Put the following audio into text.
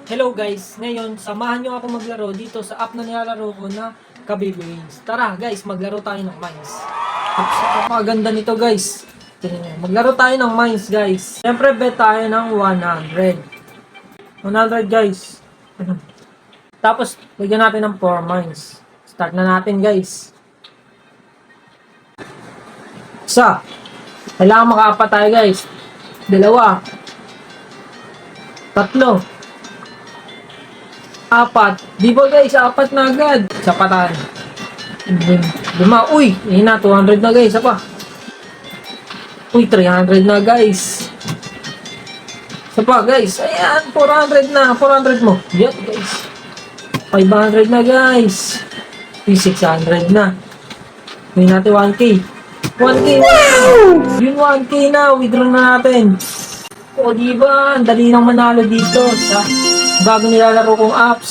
Hello guys, ngayon samahan nyo ako maglaro dito sa app na nilalaro ko na Kabibi Wings. Tara guys, maglaro tayo ng Mines. Napakaganda nito guys. Tingnan nyo. Maglaro tayo ng Mines guys. Siyempre bet tayo ng 100. 100 guys. Tapos bigyan natin ng 4 Mines. Start na natin guys. Isa. Kailangan makaapat tayo guys. Dalawa. Tatlo. Apat. Di ba guys, apat na agad. Sapatan. Lima. Uy, yun na, 200 na guys. Apa? Uy, 300 na guys. Sapa guys. Ayan, 400 na. 400 mo. Yan guys. 500 na guys. Uy, 600 na. Uy natin 1K. 1K. Wow! Yun 1K na. Withdraw na natin. O diba, ang dali nang manalo dito sa bago nilalaro kong apps.